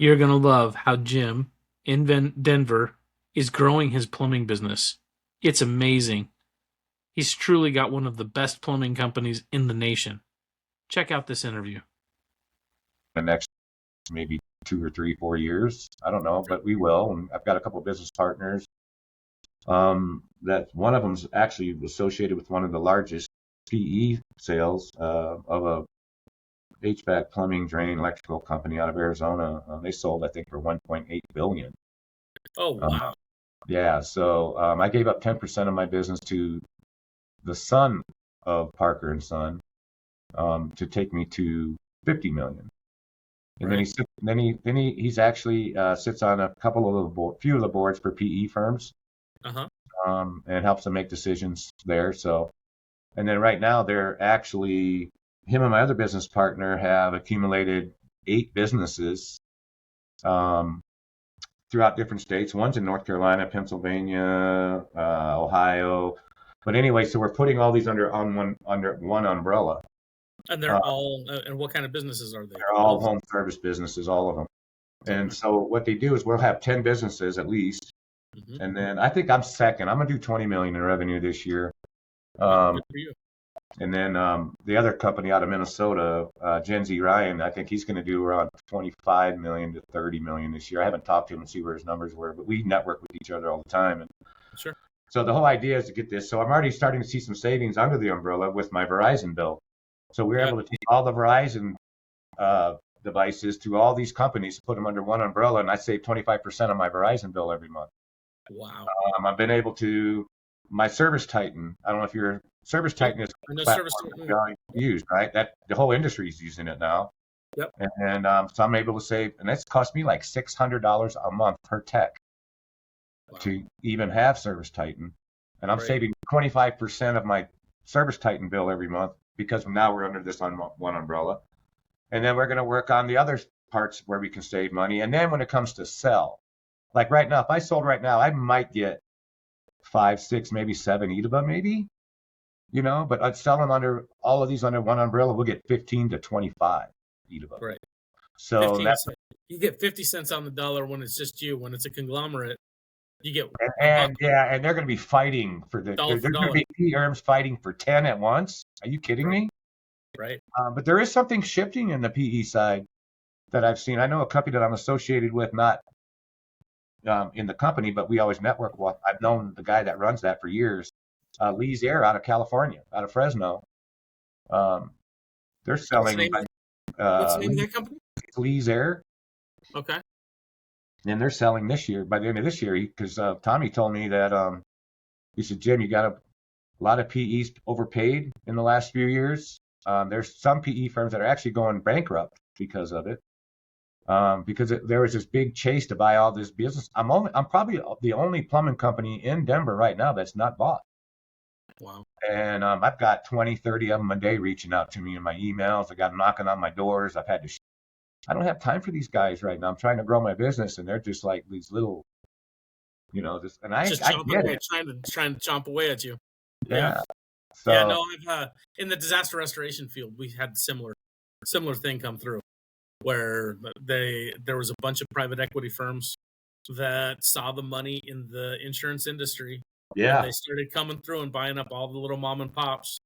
You're going to love how Jim in Denver is growing his plumbing business. It's amazing. He's truly got one of the best plumbing companies in the nation. Check out this interview. The next maybe 2 or 3, 4 years. I don't know, but we will. And I've got a couple of business partners. That one of them's actually associated with one of the largest PE sales of a HVAC plumbing drain electrical company out of Arizona. They sold, I think, for 1.8 billion. Oh, wow. Yeah, so I gave up 10% of my business to the son of Parker and Son to take me to 50 million. And Right. he's actually sits on a couple of few of the boards for PE firms, Uh-huh. and helps them make decisions there. So, and then right now they're actually him and my other business partner have accumulated 8 businesses throughout different states. One's in North Carolina, Pennsylvania, Ohio. But anyway, so we're putting all these under one umbrella. And they're all, and what kind of businesses are they? They're all home service businesses, all of them. And so what they do is we'll have 10 businesses at least. Mm-hmm. And then I think I'm second. I'm gonna do 20 million in revenue this year. Good for you. And then the other company out of Minnesota, Gen Z Ryan, I think he's going to do around 25 million to 30 million this year. I haven't talked to him and see where his numbers were, but we network with each other all the time. And Sure. so the whole idea is to get this. So I'm already starting to see some savings under the umbrella with my Verizon bill. So we were able to take all the Verizon devices to all these companies, put them under one umbrella, and I save 25% of my Verizon bill every month. Wow. I've been able to, my Service Titan, I don't know if your Service Titan is I Service used, right? That the whole industry is using it now. Yep. And so I'm able to save, and it's cost me like $600 a month per tech to even have Service Titan. And I'm saving 25% of my Service Titan bill every month because now we're under this one umbrella. And then we're going to work on the other parts where we can save money. And then when it comes to sell, like right now, if I sold right now, I might get 5, 6, maybe 7 EDBA, maybe, but I'd sell them under all of these under one umbrella. We'll get 15 to 25 EDBA. Right. So you get 50 cents on the dollar when it's just you. When it's a conglomerate, you get and they're going to be fighting for the. There's going to be PE firms fighting for 10 at once. Are you kidding me? Right. But there is something shifting in the PE side that I've seen. I know a company that I'm associated with, not in the company, but we always network with. I've known the guy that runs that for years. Lee's Air out of California, out of Fresno. They're selling. What's the name of that company? Lee's Air. Okay. And they're selling this year, by the end of this year, because Tommy told me that he said, Jim, you got a lot of PEs overpaid in the last few years. There's some PE firms that are actually going bankrupt because of it. Because there was this big chase to buy all this business. I'm probably the only plumbing company in Denver right now that's not bought. Wow. And I've got 20, 30 of them a day reaching out to me in my emails. I got them knocking on my doors. I don't have time for these guys right now. I'm trying to grow my business, and they're just like these little, and I get it. Trying to chomp away at you. Yeah. So, I've in the disaster restoration field, we had similar thing come through, where there was a bunch of private equity firms that saw the money in the insurance industry. Yeah. And they started coming through and buying up all the little mom and pops,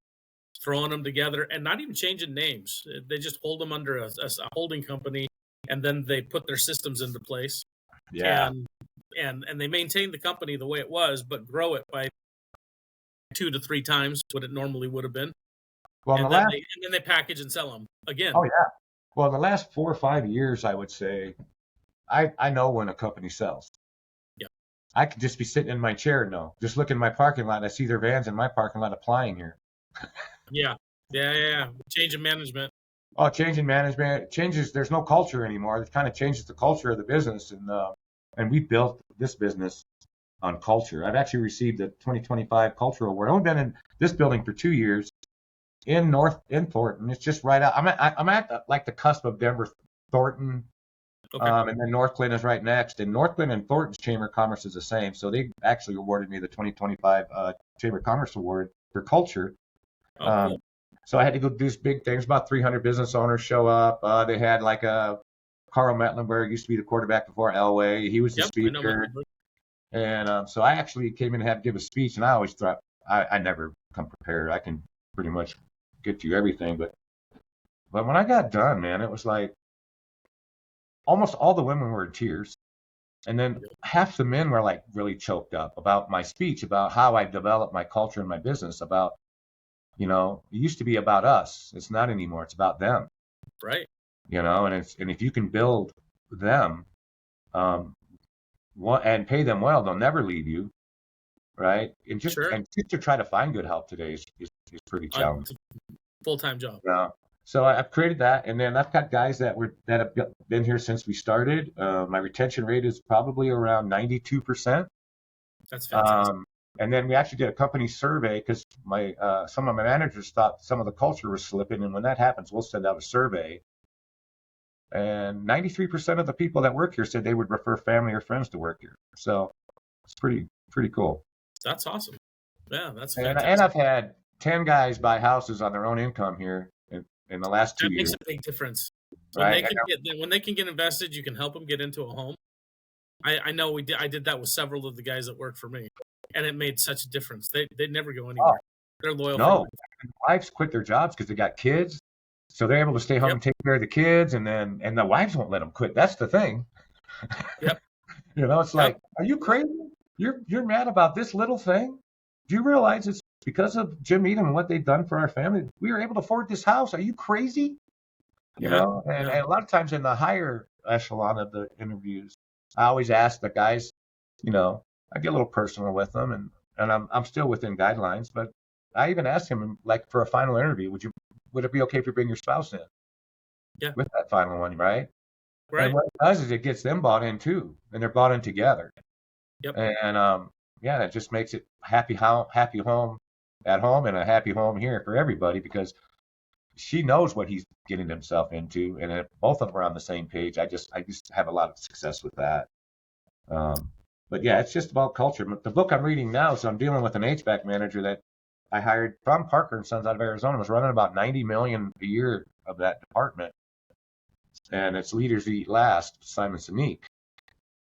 throwing them together, and not even changing names. They just hold them under a holding company, and then they put their systems into place. Yeah. And they maintain the company the way it was, but grow it by 2 to 3 times what it normally would have been. Well, and then they package and sell them again. Oh yeah. Well, in the last 4 or 5 years, I would say, I know when a company sells. Yeah. I could just be sitting in my chair and know. Just look in my parking lot. I see their vans in my parking lot applying here. Yeah. Change in management. Oh, change in management changes. There's no culture anymore. It kind of changes the culture of the business, and we built this business on culture. I've actually received the 2025 Cultural Award. I've only been in this building for 2 years in Thornton. It's just right out. I'm at the cusp of Denver, Thornton, okay. And then North Clinton is right next. And North Clinton and Thornton's Chamber of Commerce is the same. So they actually awarded me the 2025 Chamber of Commerce Award for culture. Cool. So I had to go do these big things. About 300 business owners show up. They had like a Carl Mecklenburg used to be the quarterback before Elway. He was the Yep, I know speaker. Mecklenburg. And so I actually came in and had to give a speech, and I always thought I never come prepared. I can pretty much get you everything. But when I got done, man, it was like almost all the women were in tears. And then half the men were like really choked up about my speech, about how I developed my culture and my business, about, it used to be about us. It's not anymore. It's about them. Right. And if you can build them, and pay them well, they'll never leave you. Right. And just to try to find good help today is pretty challenging. Full-time job. Yeah. So I've created that, and then I've got guys that have been here since we started. My retention rate is probably around 92%. That's fantastic. And then we actually did a company survey because some of my managers thought some of the culture was slipping, and when that happens, we'll send out a survey. And 93% of the people that work here said they would refer family or friends to work here. So it's pretty cool. That's awesome. Yeah, that's fantastic. And I've had 10 guys buy houses on their own income here in the last 2 years. That makes a big difference. Right? When they can get invested, you can help them get into a home. I know I did that with several of the guys that work for me, and it made such a difference. They never go anywhere. They're loyal. No, wives quit their jobs because they got kids, so they're able to stay home and take care of the kids, and the wives won't let them quit. That's the thing. Yep. It's like, are you crazy? You're mad about this little thing? Do you realize it's because of Jim Needham and what they've done for our family? We were able to afford this house. Are you crazy? And a lot of times in the higher echelon of the interviews, I always ask the guys, I get a little personal with them, and I'm still within guidelines, but I even asked him, like, for a final interview, would it be okay if you bring your spouse in? Yeah. With that final one, right? Right. And what it does is it gets them bought in too, and they're bought in together. Yep. And it just makes it happy home at home and a happy home here for everybody, because she knows what he's getting himself into, and if both of them are on the same page, I just have a lot of success with that. But yeah, it's just about culture. The book I'm reading now, so I'm dealing with an HVAC manager that I hired from Parker and Sons out of Arizona, was running about $90 million a year of that department, and it's Leaders Eat Last, Simon Sinek.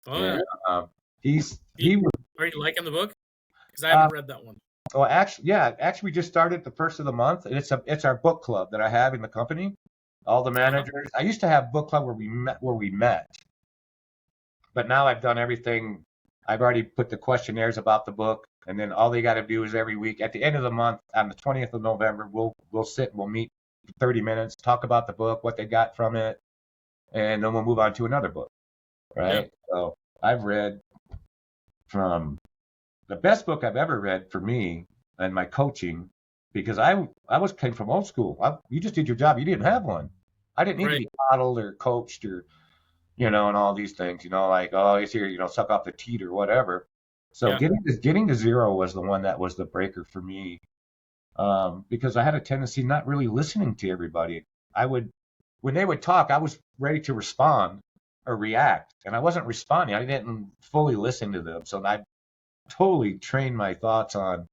Oh, yeah. And, Are you liking the book? Because I haven't read that one. Well, actually, we just started the first of the month, and it's our book club that I have in the company. All the managers. I used to have book club where we met, but now I've done everything. I've already put the questionnaires about the book, and then all they got to do is every week at the end of the month, on the 20th of November, we'll sit and we'll meet for 30 minutes, talk about the book, what they got from it, and then we'll move on to another book. Right. Yeah. So I've read from the best book I've ever read for me and my coaching, because I came from old school. You just did your job. You didn't have one. I didn't need to be coddled or coached or, and all these things, like, oh, it's here, suck off the teat or whatever. So getting to zero was the one that was the breaker for me, because I had a tendency not really listening to everybody. When they would talk, I was ready to respond or react, and I wasn't responding. I didn't fully listen to them. So I totally trained my thoughts on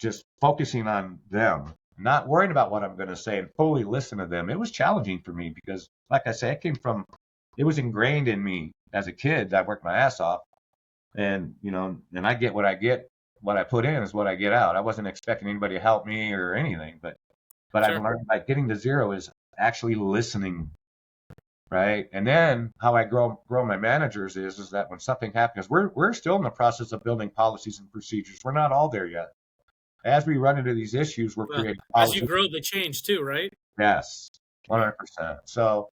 just focusing on them, not worrying about what I'm going to say, and fully listen to them. It was challenging for me because, like I say, it was ingrained in me as a kid. I worked my ass off, and and I get what I get. What I put in is what I get out. I wasn't expecting anybody to help me or anything, but I've learned that getting to zero is actually listening. Right. And then how I grow my managers is that when something happens, we're still in the process of building policies and procedures. We're not all there yet. As we run into these issues, we're creating policies. As you grow, they change too, right? Yes, 100%. So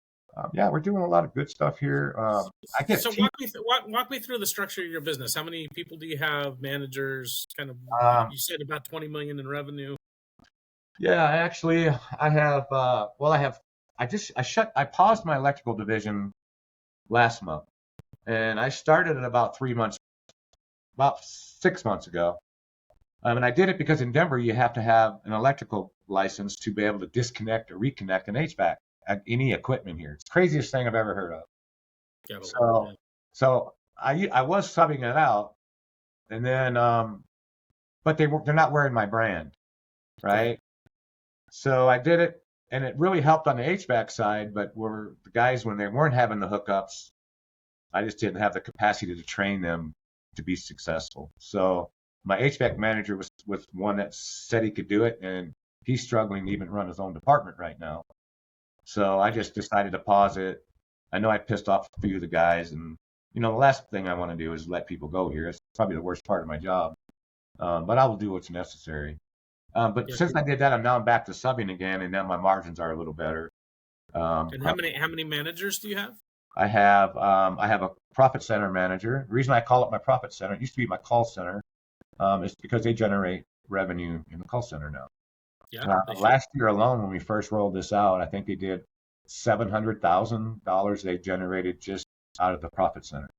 we're doing a lot of good stuff here. Walk me through the structure of your business. How many people do you have? Managers? Kind of. You said about 20 million in revenue. Yeah, actually, I have. I paused my electrical division last month, and I started it about 6 months ago. And I did it because in Denver, you have to have an electrical license to be able to disconnect or reconnect an HVAC at any equipment here. It's the craziest thing I've ever heard of. So I was subbing it out, and then but they're not wearing my brand, right? So I did it, and it really helped on the HVAC side, but were the guys when they weren't having the hookups, I just didn't have the capacity to train them to be successful. So my HVAC manager was one that said he could do it, and he's struggling to even run his own department right now. So I just decided to pause it. I know I pissed off a few of the guys, and the last thing I want to do is let people go here. It's probably the worst part of my job, but I will do what's necessary. But since I did that, I'm back to subbing again, and now my margins are a little better. And how many managers do you have? I have a profit center manager. The reason I call it my profit center, it used to be my call center, is because they generate revenue in the call center now. Yeah. Last year alone, when we first rolled this out, I think they did $700,000 they generated just out of the profit center.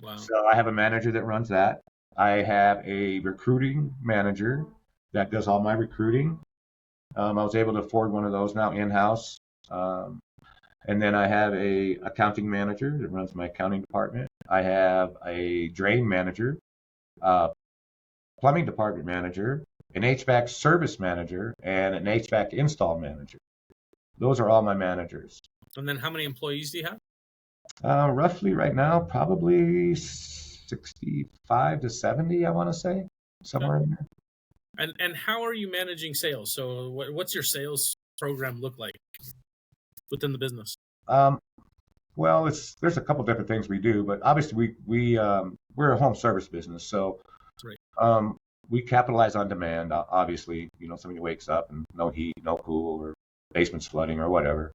Wow. So I have a manager that runs that. I have a recruiting manager that does all my recruiting. I was able to afford one of those now in-house. And then I have a accounting manager that runs my accounting department. I have a drain manager, plumbing department manager, an HVAC service manager, and an HVAC install manager. Those are all my managers. And then how many employees do you have? Roughly right now, probably 65 to 70, I want to say, somewhere in there. And how are you managing sales? So what's your sales program look like within the business? Well, there's a couple different things we do, but obviously we're a home service business, so we capitalize on demand. Obviously, somebody wakes up and no heat, no cool, or basement's flooding or whatever.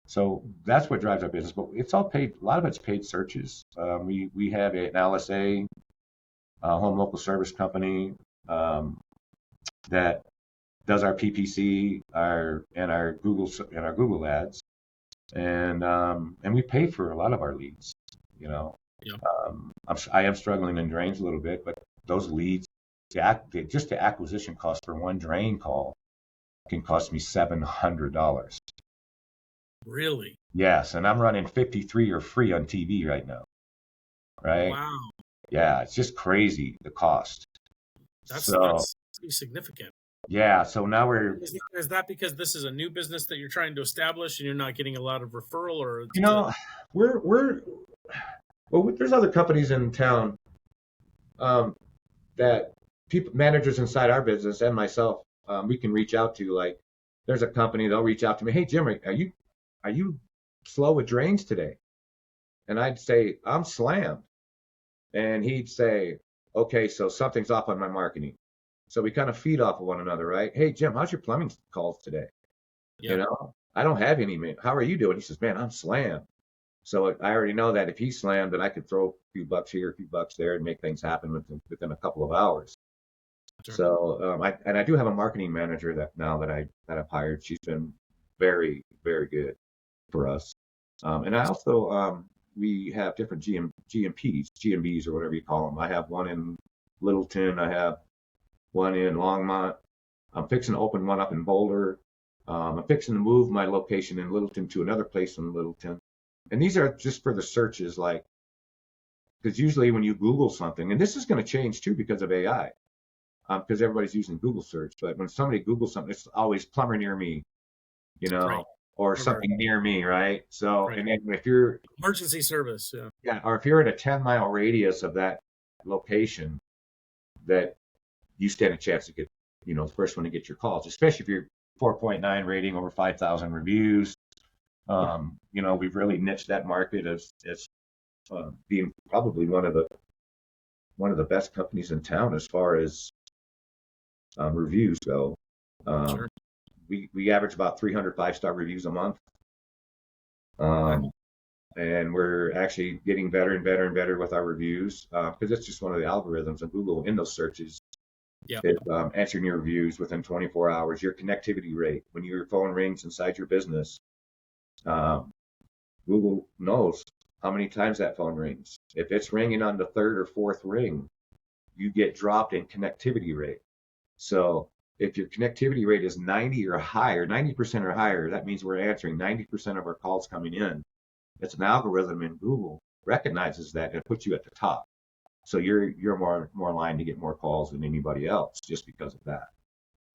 So that's what drives our business. But it's all paid. A lot of it's paid searches. We have an LSA, home local service company, that does our PPC, and our Google ads, and we pay for a lot of our leads. Yeah. I am struggling in drains a little bit, but those leads, just the acquisition cost for one drain call can cost me $700. Really? Yes, and I'm running 53 or free on TV right now. Right? Wow. Yeah, it's just crazy, the cost. That's pretty significant. Yeah, so now Is that because this is a new business that you're trying to establish and you're not getting a lot of referral, or there's other companies in town that managers inside our business and myself, we can reach out to. Like, there's a company, they'll reach out to me, hey Jim, are you slow with drains today? And I'd say, I'm slammed. And he'd say, okay, so something's off on my marketing. So we kind of feed off of one another, right? Hey Jim, how's your plumbing calls today? Yeah. I don't have any, man. How are you doing? He says, man, I'm slammed. So I already know that if he's slammed, then I could throw a few bucks here, a few bucks there, and make things happen within a couple of hours. Sure. So I do have a marketing manager that I've hired. She's been very, very good for us. And I also we have different GMBs or whatever you call them. I have one in Littleton. I have one in Longmont. I'm fixing to open one up in Boulder. I'm fixing to move my location in Littleton to another place in Littleton. And these are just for the searches, because usually when you Google something, and this is going to change too because of AI, because everybody's using Google search. But when somebody Googles something, it's always plumber near me, right, or something near me, right? So, right. And then if you're emergency service, or if you're at a 10-mile radius of that location, that you stand a chance to get, the first one to get your calls, especially if you're 4.9 rating over 5,000 reviews. We've really niched that market as being probably one of the best companies in town as far as reviews go. Sure. We average about 300 5-star reviews a month. And we're actually getting better and better and better with our reviews, because it's just one of the algorithms of Google in those searches. Yeah. Answering your reviews within 24 hours, your connectivity rate, when your phone rings inside your business, Google knows how many times that phone rings. If it's ringing on the third or fourth ring, you get dropped in connectivity rate. So if your connectivity rate is 90% or higher, that means we're answering 90% of our calls coming in. It's an algorithm in Google recognizes that and puts you at the top. So you're more aligned to get more calls than anybody else just because of that.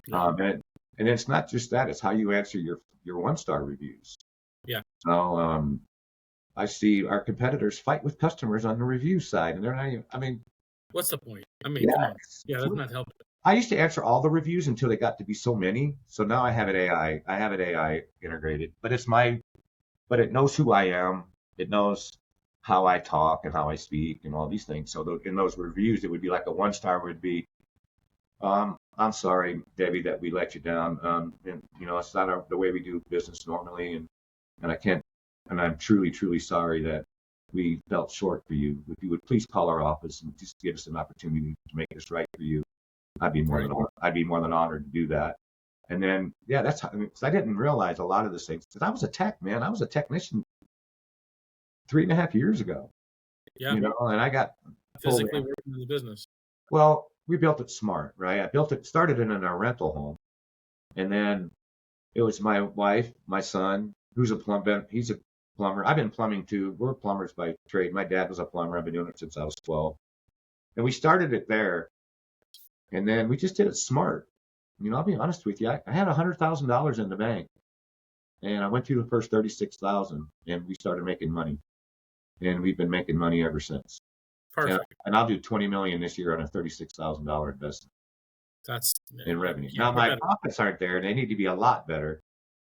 Yeah. And And it's not just that; it's how you answer your 1-star reviews. Yeah. So I see our competitors fight with customers on the review side, and they're not even. I mean, What's the point? I mean, yeah, come on. Yeah, that's not helping. I used to answer all the reviews until they got to be so many. So now I have it AI. I have it AI integrated, but but it knows who I am. It knows how I talk and how I speak and all these things. So in those reviews, it would be like a 1-star would be, I'm sorry, Debbie, that we let you down. And it's not the way we do business normally, and I can't, and I'm truly, truly sorry that we felt short for you. If you would please call our office and just give us an opportunity to make this right for you, I'd be more than honored to do that. And then, yeah, that's how, 'cause I didn't realize a lot of these things because I was a tech, man. I was a technician 3.5 years ago, Yeah. and I got Physically working in the business. Well, we built it smart, right? Started it in a rental home, and then it was my wife, my son, who's a plumber. He's a plumber. I've been plumbing too. We're plumbers by trade. My dad was a plumber. I've been doing it since I was 12, and we started it there, and then we just did it smart. I'll be honest with you. I had $100,000 in the bank, and I went through the first 36,000, and we started making money, and we've been making money ever since. Perfect. And I'll do 20 million this year on a $36,000 investment. That's in revenue. Now my profits aren't there; they need to be a lot better,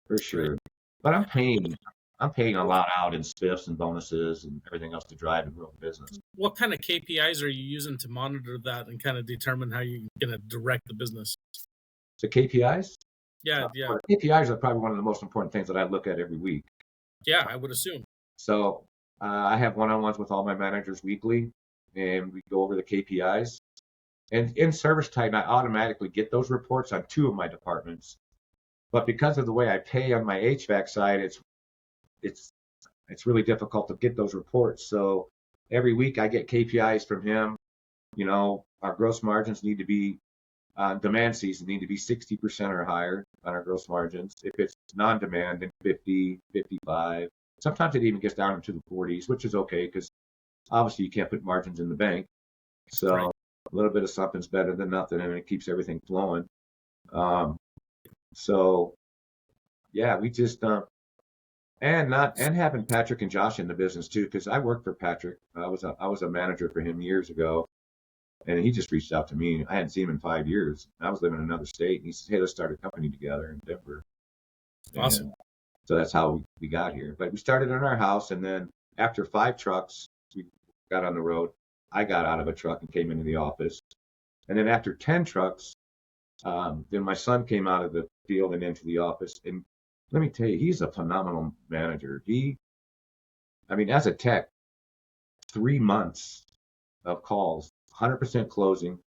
for sure. Right. But I'm paying a lot out in spiffs and bonuses and everything else to drive and grow the business. What kind of KPIs are you using to monitor that and kind of determine how you're going to direct the business? The KPIs? Yeah. KPIs are probably one of the most important things that I look at every week. Yeah, I would assume. So I have one-on-ones with all my managers weekly, and we go over the KPIs. And in ServiceTitan, I automatically get those reports on 2 of my departments. But because of the way I pay on my HVAC side, it's really difficult to get those reports. So every week I get KPIs from him. Our gross margins need to be demand season need to be 60% or higher on our gross margins. If it's non-demand, then 50, 55. Sometimes it even gets down into the 40s, which is okay because obviously you can't put margins in the bank. So right. A little bit of something's better than nothing, and it keeps everything flowing. So yeah, we just and having Patrick and Josh in the business too, because I worked for Patrick. I was a manager for him years ago, and he just reached out to me. I hadn't seen him in 5 years. I was living in another state, and he said, "Hey, let's start a company together in Denver." Awesome. And so that's how we got here. But we started in our house, and then after 5 trucks, we got on the road. I got out of a truck and came into the office, and then after 10 trucks, then my son came out of the field and into the office. And let me tell you, he's a phenomenal manager. As a tech, 3 months of calls, 100% closing,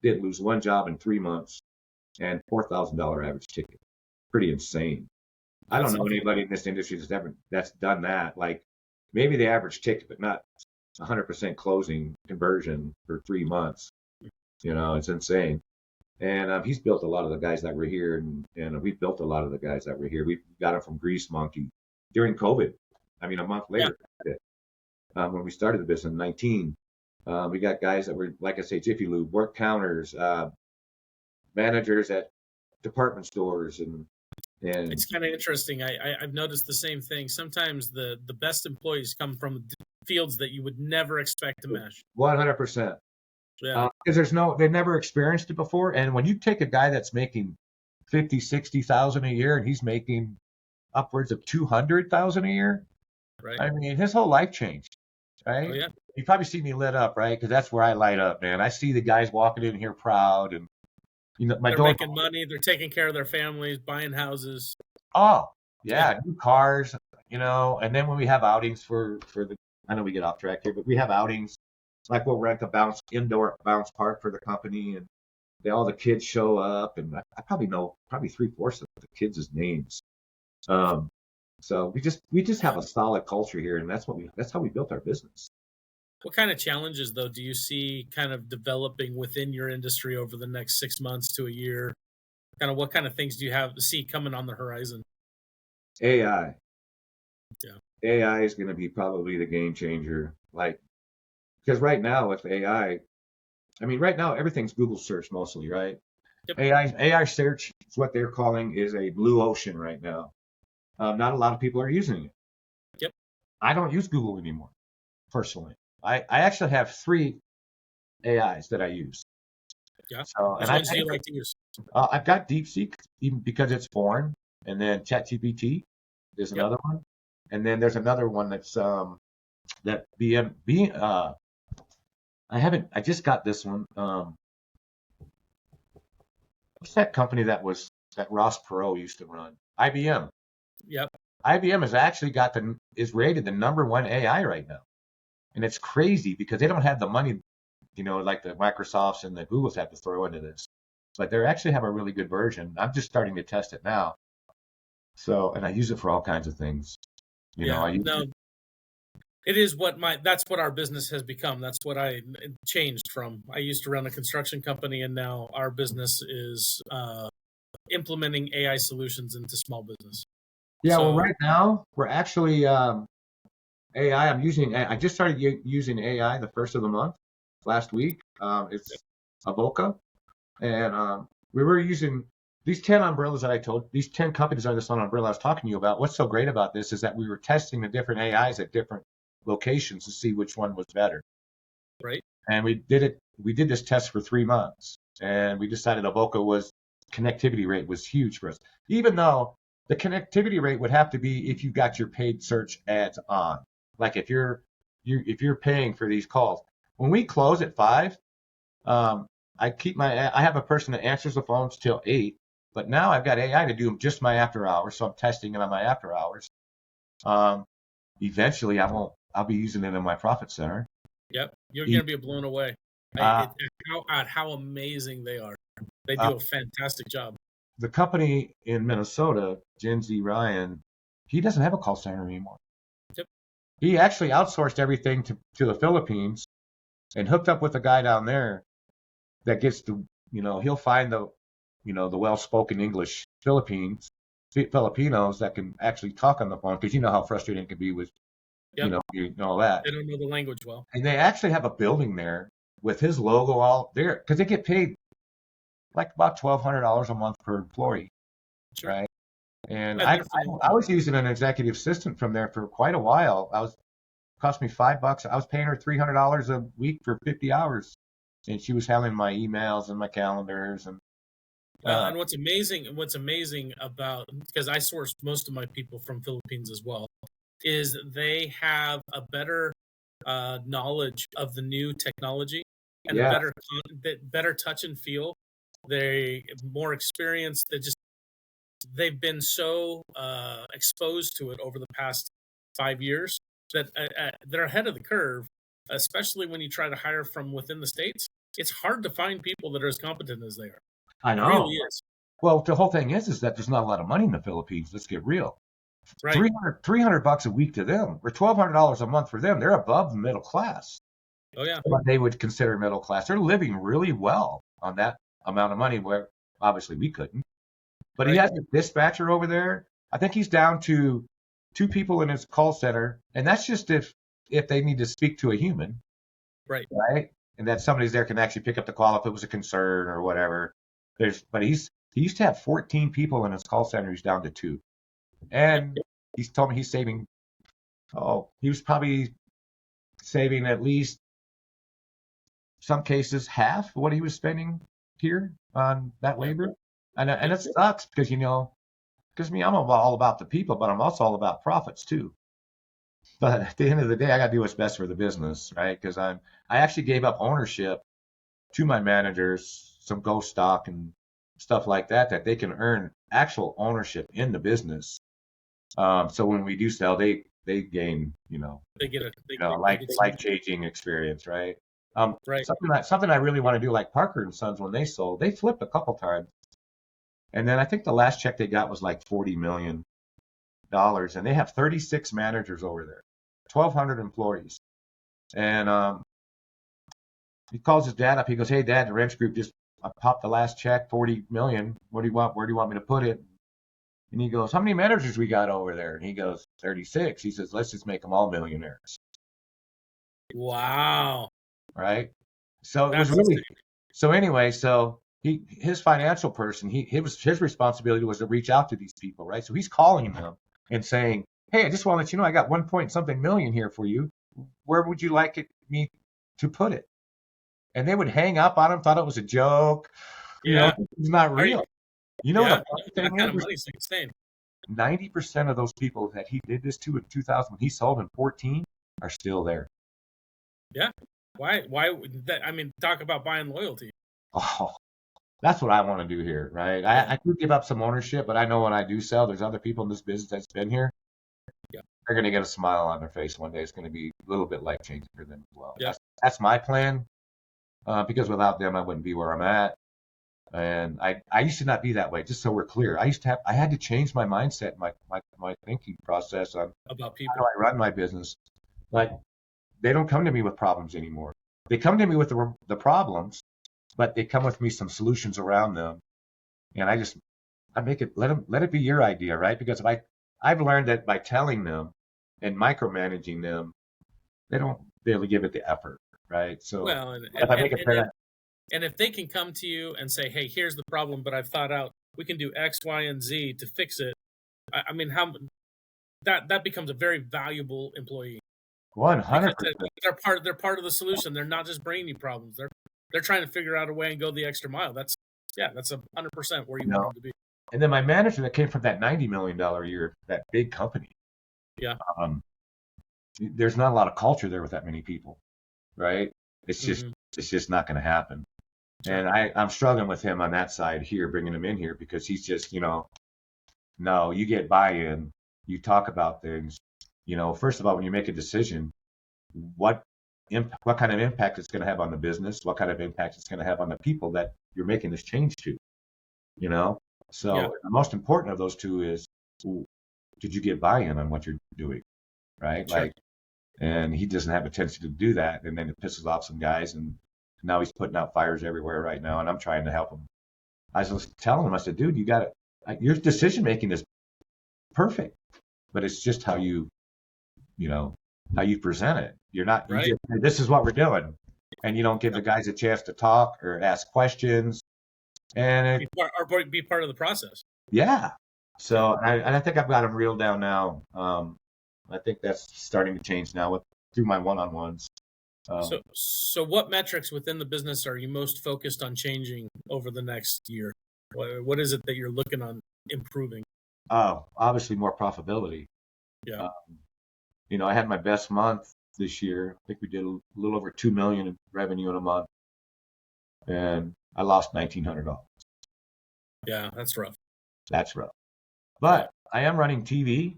didn't lose 1 job in 3 months, and $4,000 average ticket. Pretty insane. I don't know anybody in this industry that's done that. Like maybe the average ticket, but not 100% closing conversion for 3 months. It's insane. And he's built a lot of the guys that were here, and we've built a lot of the guys that were here. We got them from Grease Monkey during COVID. A month later, when we started the business in 19, we got guys that were, like I say, Jiffy Lube, work counters, managers at department stores, and it's kind of interesting. I've noticed the same thing. Sometimes the best employees come from fields that you would never expect to mesh. 100%. Yeah. Because they've never experienced it before. And when you take a guy that's making 50, 60,000 a year, and he's making upwards of 200,000 a year, right? His whole life changed, right? Oh, yeah. You probably see me lit up, right? Because that's where I light up, man. I see the guys walking in here proud, and they're making money. They're taking care of their families, buying houses. Oh, yeah, new cars, And then when we have outings for I know we get off track here, but we have outings. Like we'll rent a indoor bounce park for the company, and all the kids show up, and I probably know 3/4 of the kids' names. So we just have a solid culture here, and that's how we built our business. What kind of challenges though do you see kind of developing within your industry over the next 6 months to a year? Kind of what kind of things do you have to see coming on the horizon? AI. Yeah. AI is going to be probably the game changer. Because right now with AI, right now everything's Google search mostly, right? Yep. AI search is what they're calling is a blue ocean right now. Not a lot of people are using it. Yep. I don't use Google anymore, personally. I actually have 3 AIs that I use. Yeah. So, Which and ones do you like to use? I've got DeepSeek, even because it's foreign, and then ChatGPT is Yep. another one, and then there's another one that's that I just got this one. What's that company that Ross Perot used to run? IBM. Yep. IBM has actually is rated the #1 AI right now, and it's crazy because they don't have the money, like the Microsofts and the Googles have to throw into this, but they actually have a really good version. I'm just starting to test it now. So, and I use it for all kinds of things. I use No, it is that's what our business has become. That's what I changed from. I used to run a construction company, and now our business is implementing AI solutions into small business. Yeah, well, right now we're actually AI. I just started using AI the first of the month, last week. It's Avoca, and we were using these 10 umbrellas that these 10 companies under this umbrella I was talking to you about. What's so great about this is that we were testing the different AIs at different locations to see which one was better. Right. And we did this test for 3 months, and we decided Avoca connectivity rate was huge for us, even though the connectivity rate would have to be if you got your paid search ads on. Like if you're paying for these calls. When we close at 5, I have a person that answers the phones till 8, but now I've got AI to do just my after hours, so I'm testing it on my after hours. Eventually I'll be using it in my profit center. Yep, you're going to be blown away at how amazing they are. They do a fantastic job. The company in Minnesota, Gen Z Ryan, he doesn't have a call center anymore. Yep. He actually outsourced everything to the Philippines and hooked up with a guy down there that gets he'll find the well-spoken English Filipinos that can actually talk on the phone, because you know how frustrating it can be with, Yep. all that. They don't know the language well. And they actually have a building there with his logo all there, because they get paid like about $1,200 a month per employee. Sure. Right? And I was using an executive assistant from there for quite a while. Cost me $5. I was paying her $300 a week for 50 hours, and she was handling my emails and my calendars. And and what's amazing about, because I source most of my people from Philippines as well, is they have a better knowledge of the new technology and a better touch and feel. They're more experienced. They've been so exposed to it over the past 5 years that they're ahead of the curve, especially when you try to hire from within the States. It's hard to find people that are as competent as they are. I know. It really is. Well, the whole thing is that there's not a lot of money in the Philippines. Let's get real. Right. $300 a week to them, or $1,200 a month for them. They're above the middle class. Oh yeah. What they would consider middle class. They're living really well on that amount of money, where obviously we couldn't. But he has a dispatcher over there. I think he's down to 2 people in his call center, and that's just if they need to speak to a human. Right. Right. And that somebody's there can actually pick up the call if it was a concern or whatever. But he used to have 14 people in his call center. He's down to 2. And he's told me he's saving, he was probably saving at least, some cases, half what he was spending here on that labor. And it sucks because, because I'm all about the people, but I'm also all about profits too. But at the end of the day, I got to do what's best for the business, right? Because I actually gave up ownership to my managers, some ghost stock and stuff like that they can earn actual ownership in the business. So when we do sell, they gain, they get life-changing experience, right? Right. Something I really want to do, like Parker and Sons, when they sold, they flipped a couple times. And then I think the last check they got was like $40 million. And they have 36 managers over there, 1,200 employees. And he calls his dad up. He goes, "Hey, Dad, the Wrench Group just popped the last check, $40 million. What do you want? Where do you want me to put it?" And he goes, "How many managers we got over there?" And he goes, 36. He says, "Let's just make them all millionaires." Wow. Right? So it was really, so anyway, so his financial person, his responsibility was to reach out to these people, right? So he's calling them and saying, hey, I just want to let you know I got 1 point something million here for you. Where would you like me to put it? And they would hang up on him, thought it was a joke. Yeah. It's not real. The that funny kind of thing money's insane. 90% of those people that he did this to in 2000, when he sold in 14, are still there. Yeah. Why? I mean, talk about buying loyalty. Oh, that's what I want to do here, right? Yeah. I do give up some ownership, but I know when I do sell, there's other people in this business that's been here. Yeah. They're going to get a smile on their face one day. It's going to be a little bit life-changing for them as well. Yeah. That's my plan, because without them, I wouldn't be where I'm at. And I used to not be that way, just so we're clear. I had to change my mindset, my thinking process on about people. how do I run my business. Like, they don't come to me with problems anymore. They come to me with the problems, but they come with me some solutions around them. And I make it, let it be your idea, right? Because I've learned that by telling them and micromanaging them, they don't really give it the effort, right? So well, if I make it fair, and if they can come to you and say, hey, here's the problem, but I've thought out, we can do X, Y, and Z to fix it. I mean, that becomes a very valuable employee. 100%. They're part of the solution. They're not just bringing you problems. They're trying to figure out a way and go the extra mile. That's 100% where you want them to be. And then my manager that came from that $90 million a year, that big company. Yeah. There's not a lot of culture there with that many people, right? It's just not going to happen. Sure. And I'm struggling with him on that side here, bringing him in here, because he's just, no, you get buy-in, you talk about things. First of all, when you make a decision, what kind of impact it's going to have on the business, what kind of impact it's going to have on the people that you're making this change to, So the most important of those two is, did you get buy-in on what you're doing, right? Sure. And he doesn't have a tendency to do that, and then it pisses off some guys, and now he's putting out fires everywhere right now, and I'm trying to help him. I was telling him, I said, dude, your decision making is perfect, but it's just how you present it. You're not, right. This is what we're doing, and you don't give the guys a chance to talk or ask questions, and be part of the process. Yeah. So I think I've got them reeled down now. I think that's starting to change now through my one-on-ones. So what metrics within the business are you most focused on changing over the next year? What is it that you're looking on improving? Obviously more profitability. Yeah. I had my best month this year. I think we did a little over $2 million in revenue in a month, and I lost $1,900. Yeah, that's rough. That's rough. But I am running TV,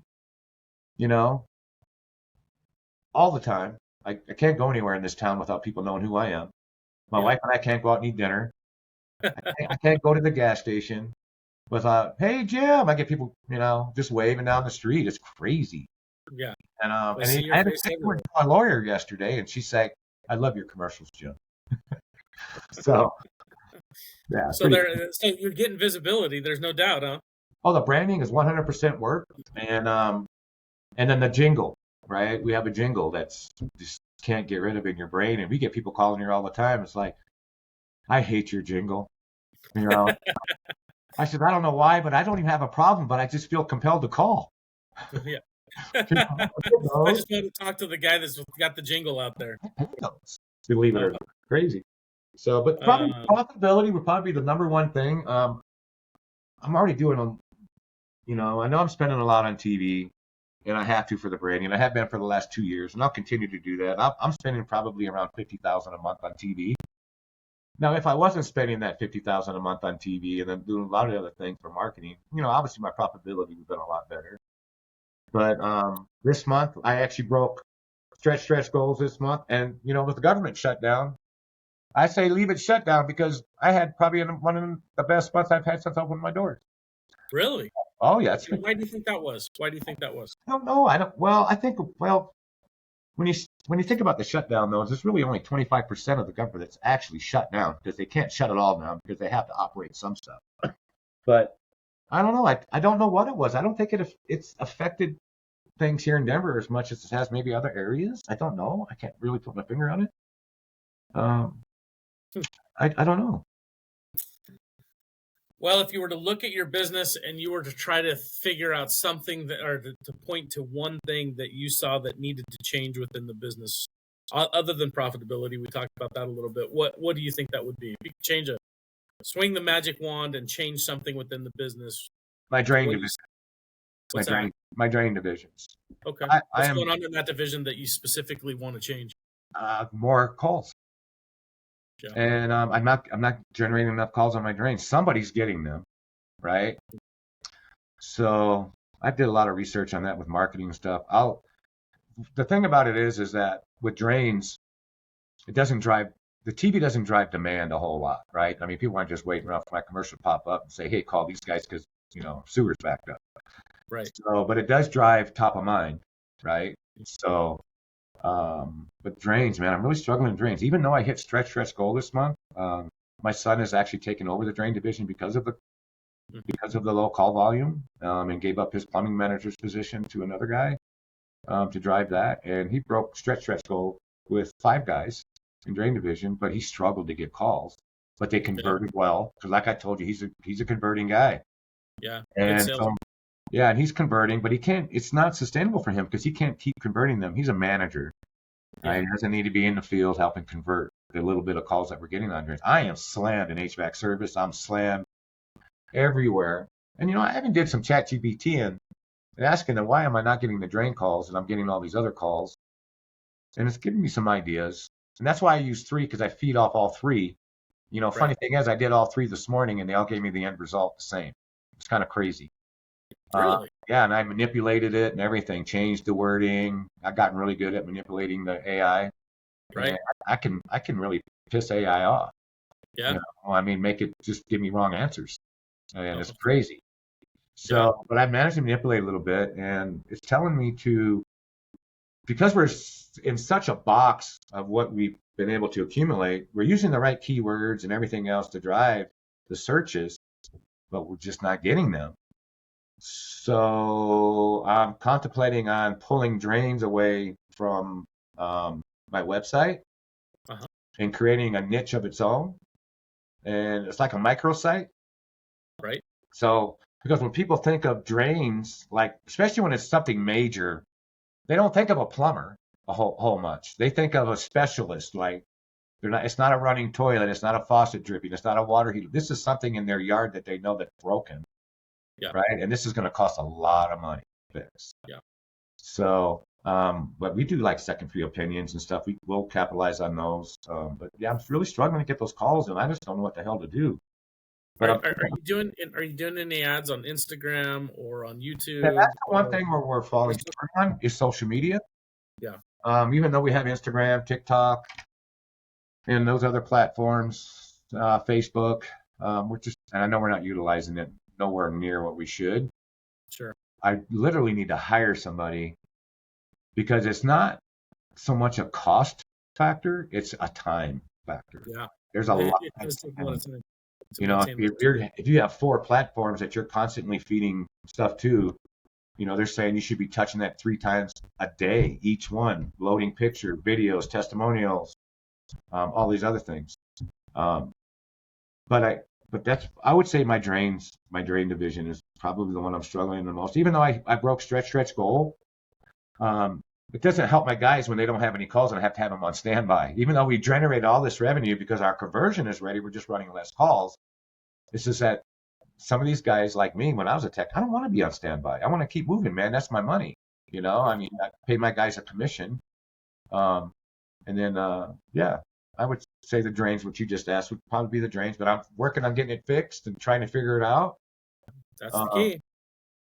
all the time. I can't go anywhere in this town without people knowing who I am. My wife and I can't go out and eat dinner. I can't go to the gas station without, hey, Jim. I get people, just waving down the street. It's crazy. Yeah. And I had to take my lawyer yesterday, and she said, I love your commercials, Jim. So, yeah. So you're getting visibility. There's no doubt, huh? Oh, the branding is 100% work, and then the jingle, right? We have a jingle that's just can't get rid of in your brain, and we get people calling here all the time. It's like, I hate your jingle. I said, I don't know why, but I don't even have a problem, but I just feel compelled to call. Yeah. I just want to talk to the guy that's got the jingle out there. Believe it or not, crazy. So, but probably profitability would probably be the number one thing. I'm already doing I know I'm spending a lot on TV, and I have to for the branding. I have been for the last 2 years, and I'll continue to do that. I'm spending probably around $50,000 a month on TV. Now, if I wasn't spending that $50,000 a month on TV and then doing a lot of other things for marketing, obviously my profitability would have been a lot better. But this month, I actually broke stretch goals this month. And, with the government shutdown, I say leave it shut down, because I had probably one of the best months I've had since I opened my doors. Really? Oh, yeah. Why do you think that was? I don't know. I think when you think about the shutdown, though, there's really only 25% of the government that's actually shut down, because they can't shut it all down because they have to operate some stuff. But I don't know. I don't know what it was. I don't think it's affected things here in Denver as much as it has maybe other areas. I don't know. I can't really put my finger on it. I don't know. Well, if you were to look at your business and you were to try to figure out something that, or to point to one thing that you saw that needed to change within the business, other than profitability, we talked about that a little bit. What do you think that would be? If you could swing the magic wand and change something within the business. My drain division. What's that? My drain divisions. Okay. I What's am going on in that division that you specifically want to change? more calls. Yeah. And I'm not generating enough calls on my drains. Somebody's getting them, right? So I did a lot of research on that with marketing and stuff. The thing about it is that with drains, it doesn't drive the TV doesn't drive demand a whole lot, right? I mean, people aren't just waiting around for my commercial to pop up and say, "Hey, call these guys because sewer's backed up." Right. So, but it does drive top of mind, right? So, but drains, man, I'm really struggling in drains. Even though I hit stretch goal this month, my son has actually taken over the drain division because of the low call volume, and gave up his plumbing manager's position to another guy to drive that, and he broke stretch goal with 5 guys in drain division, but he struggled to get calls. But they converted well because, like I told you, he's a converting guy. Yeah. And so, yeah, and he's converting, but he can't. It's not sustainable for him because he can't keep converting them. He's a manager. Yeah. Right? He doesn't need to be in the field helping convert the little bit of calls that we're getting on drains. I am slammed in HVAC service. I'm slammed everywhere. And I even did some chat GPT and asking them, why am I not getting the drain calls and I'm getting all these other calls? And it's giving me some ideas. And that's why I use 3, because I feed off all 3. Funny thing is, I did all 3 this morning and they all gave me the end result the same. It's kind of crazy. Really? Yeah, and I manipulated it and everything, changed the wording. I've gotten really good at manipulating the AI. Right. And I can really piss AI off. Yeah. I mean, make it just give me wrong answers. And it's crazy. So, but I managed to manipulate a little bit, and it's telling me because we're in such a box of what we've been able to accumulate, we're using the right keywords and everything else to drive the searches, but we're just not getting them. So I'm contemplating on pulling drains away from my website and creating a niche of its own. And it's like a microsite. Right. So, because when people think of drains, like especially when it's something major, they don't think of a plumber a whole much. They think of a specialist, like it's not a running toilet, it's not a faucet dripping, it's not a water heater. This is something in their yard that they know that's broken. Yeah. Right. And this is going to cost a lot of money to fix. Yeah. So, but we do like second free opinions and stuff. We'll capitalize on those. But yeah, I'm really struggling to get those calls, and I just don't know what the hell to do. But are you doing any ads on Instagram or on YouTube? Yeah, that's the one thing where we're falling short on is social media. Yeah. Even though we have Instagram, TikTok, and those other platforms, Facebook, and I know we're not utilizing it nowhere near what we should. Sure. I literally need to hire somebody because it's not so much a cost factor, it's a time factor. Yeah. There's a lot. If you have 4 platforms that you're constantly feeding stuff to, they're saying you should be touching that 3 times a day, each one, loading picture, videos, testimonials, all these other things. But I would say my drain division is probably the one I'm struggling the most. Even though I broke stretch goal, it doesn't help my guys when they don't have any calls and I have to have them on standby. Even though we generate all this revenue because our conversion is ready, we're just running less calls. It's just that some of these guys like me, when I was a tech, I don't want to be on standby. I want to keep moving, man. That's my money. I mean, I pay my guys a commission. And then, I would say the drains, what you just asked, would probably be the drains, but I'm working on getting it fixed and trying to figure it out. That's the key.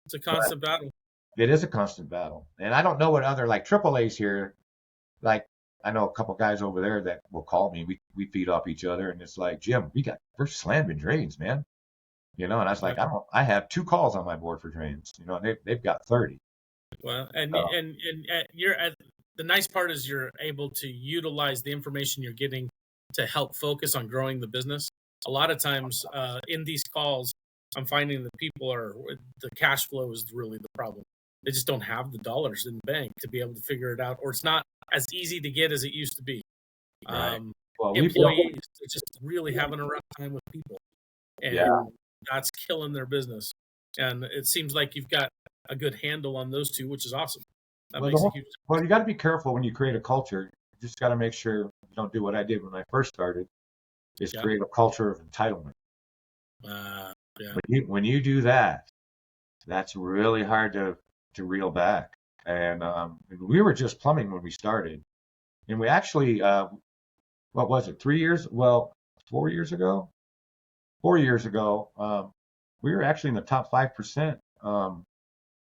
It's a constant battle. It is a constant battle. And I don't know what other, like AAA's here, like I know a couple guys over there that will call me. We feed off each other, and it's like, Jim, we're slamming drains, man. And I was like, I have 2 calls on my board for drains. They've got 30. Well, and you're the nice part is you're able to utilize the information you're getting to help focus on growing the business. A lot of times in these calls, I'm finding that the cash flow is really the problem. They just don't have the dollars in the bank to be able to figure it out, or it's not as easy to get as it used to be. Right. Employees are just really having a rough time with people. And that's killing their business. And it seems like you've got a good handle on those two, which is awesome. That Well, makes a huge you got to be careful when you create a culture. You just got to make sure you don't do what I did when I first started, is yeah. create a culture of entitlement. Yeah. When you do that, that's really hard to reel back. And we were just plumbing when we started, and we actually, what was it, 3 years? Well, 4 years ago. 4 years ago, we were actually in the top 5%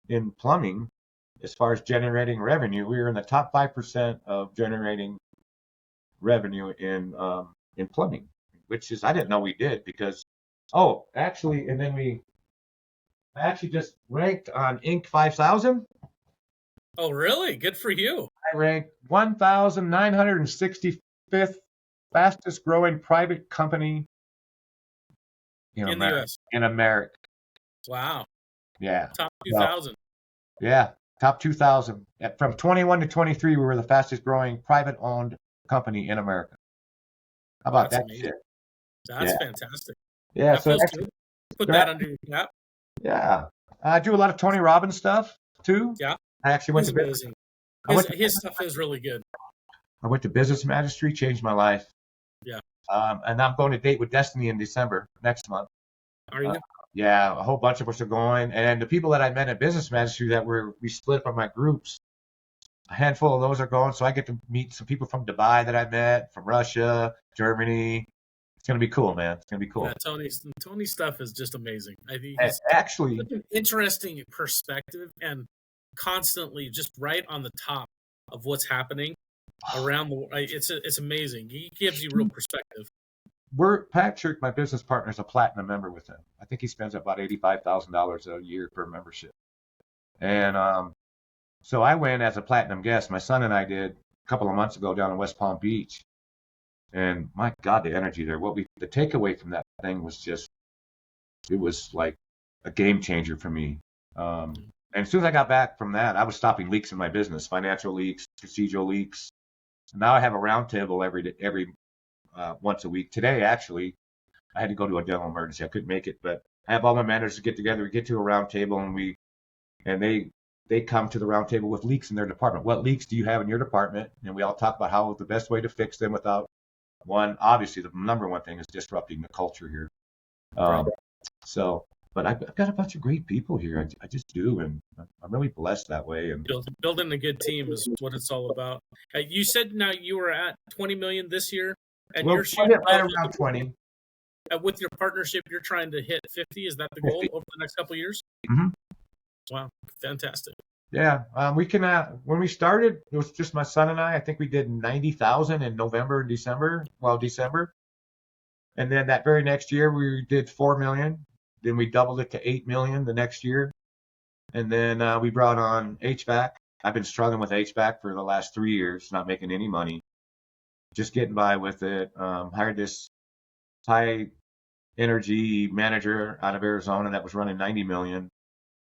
in plumbing as far as generating revenue. We were in the top 5% of generating revenue in plumbing, which is I didn't know we did because actually, and then we actually just ranked on Inc. 5000. Oh, really? Good for you. I ranked 1,965th fastest growing private company in In the America. US. In America. Wow. Yeah. Top Well, 2000. yeah. Top 2,000. From 21 to 23, we were the fastest growing private owned company in America. How about That's that amazing. shit? That's Yeah. fantastic. Yeah. That So feels actually, good. Put that under your cap. yeah. I do a lot of Tony Robbins stuff too. Yeah. I actually went He's to business. amazing. I His stuff is really good. went to business magistry, changed my life. Yeah. And I'm going to Date with Destiny in December next month. Are you? Yeah, a whole bunch of us are going. And the people that I met at business magistry we split up in my groups. A handful of those are going. So I get to meet some people from Dubai that I met, from Russia, Germany. It's going to be cool, man. It's going to be cool. Yeah, Tony's stuff is just amazing. I think And he's actually, such an interesting perspective and constantly just right on the top of what's happening around the world. It's amazing. He gives you real perspective. Patrick, my business partner, is a platinum member with him. I think he spends about $85,000 a year per membership. And so I went as a platinum guest. My son and I did a couple of months ago down in West Palm Beach. And my God, the energy there. The takeaway from that thing was it was like a game changer for me. And as soon as I got back from that, I was stopping leaks in my business, financial leaks, procedural leaks. Now I have a roundtable every once a week. Today, actually, I had to go to a dental emergency. I couldn't make it, but I have all my managers get together. We get to a roundtable, and they come to the roundtable with leaks in their department. What leaks do you have in your department? And we all talk about how the best way to fix them without obviously the number one thing is disrupting the culture here. But I've got a bunch of great people here. I just do, and I'm really blessed that way. And building a good team is what it's all about. You said now you were at 20 million this year, and you're shooting right around 20. With your partnership, you're trying to hit 50. Is that the goal 50. over the next couple of years? Mm-hmm. Wow, fantastic. Yeah, we can. When we started, it was just my son and I. I think we did 90,000 in November and December. Well, December, and then that very next year we did 4 million. Then we doubled it to 8 million the next year, and then we brought on HVAC. I've been struggling with HVAC for the last 3 years, not making any money, just getting by with it. Hired this high energy manager out of Arizona that was running 90 million,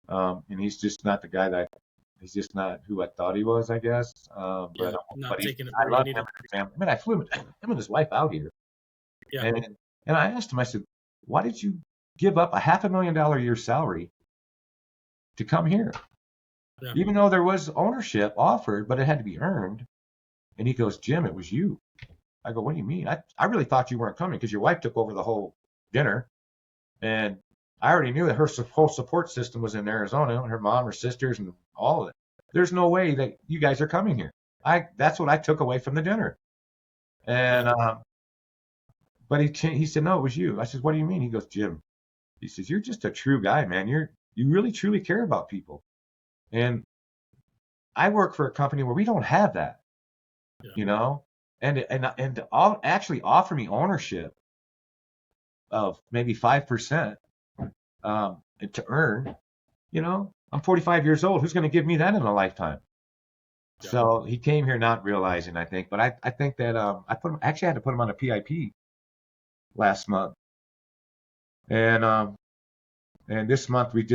and he's just not the guy he's just not who I thought he was, I guess. But I love him and his family. I mean, I flew him and his wife out here. Yeah. And I asked him, I said, why did you give up a $500,000 a year salary to come here? Yeah. Even though there was ownership offered, but it had to be earned. And he goes, Jim, it was you. I go, what do you mean? I really thought you weren't coming because your wife took over the whole dinner. And I already knew that her whole support system was in Arizona, her mom, her sisters, and all of it. There's no way that you guys are coming here. That's what I took away from the dinner. And but he said, no, it was you. I said, what do you mean? He goes, Jim. He says, you're just a true guy, man. You really truly care about people. And I work for a company where we don't have that, you know, and to actually offer me ownership of maybe 5%. To earn, you know, I'm 45 years old. Who's going to give me that in a lifetime? Yeah. So he came here not realizing, I think, but I think that I had to put him on a PIP last month, and this month we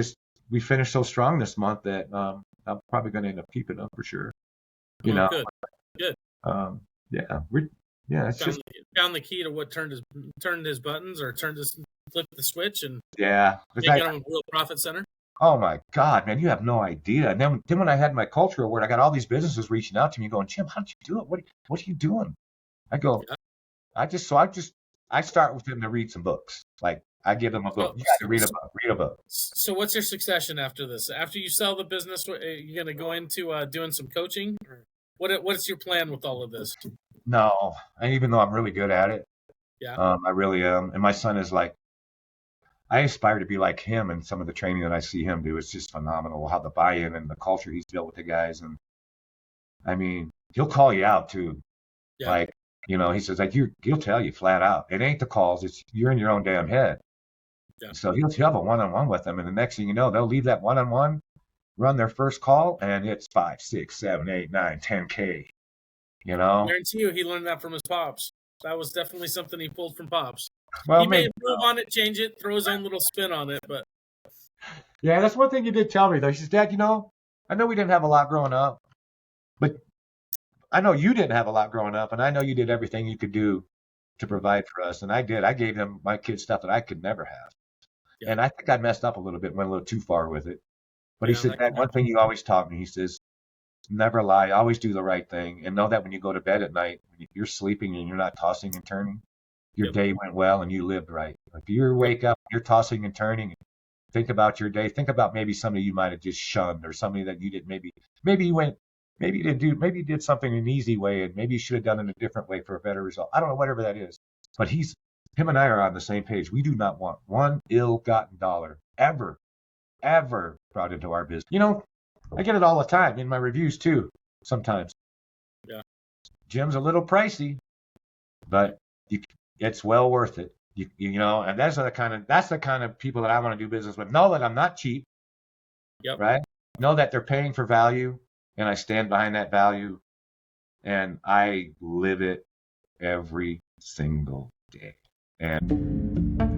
finished so strong this month that I'm probably going to end up keeping him for sure. You know, good. Yeah, it's found the key to what turned his buttons or turned his flip the switch and Yeah. make it a real profit center? Oh my God, man, you have no idea. And then when I had my culture award, I got all these businesses reaching out to me going, Jim, how did you do it? What are you doing? I go, Yeah. I start with them to read some books. Like I give them a book. You got to read a book. Read a book. So what's your succession after this? After you sell the business, are you going to go into doing some coaching? Or what's your plan with all of this? No, and even though I'm really good at it, Yeah. I really am. And my son is like, I aspire to be like him, and some of the training that I see him do is just phenomenal. How the buy-in and the culture he's built with the guys, and I mean, he'll call you out too. Yeah. Like, he says like he'll tell you flat out, it ain't the calls, it's you're in your own damn head. Yeah. So he'll have a one-on-one with them, and the next thing you know, they'll leave that one-on-one, run their first call, and it's 5, 6, 7, 8, 9, 10K. I guarantee you, he learned that from his pops. That was definitely something he pulled from pops. Well, he may improve on it, change it, throw his own little spin on it, but yeah, that's one thing you did tell me though. He says, Dad, I know we didn't have a lot growing up, but I know you didn't have a lot growing up, and I know you did everything you could do to provide for us, and I did. I gave them my kids stuff that I could never have, and I think I messed up a little bit, went a little too far with it. But he said, Dad, one thing you always taught me, he says, never lie, always do the right thing, and know that when you go to bed at night, you're sleeping and you're not tossing and turning, your day went well and you lived right. If you wake up, you're tossing and turning, think about your day, think about maybe somebody you might have just shunned, or somebody that you didn't maybe you did something an easy way, and maybe you should have done it a different way for a better result. I don't know, whatever that is. But him and I are on the same page. We do not want one ill-gotten dollar ever brought into our business. I get it all the time in my reviews too, sometimes. Yeah. Jim's a little pricey, but it's well worth it. And that's the kind of people that I want to do business with. Know that I'm not cheap. Yep. Right? Know that they're paying for value, and I stand behind that value, and I live it every single day. And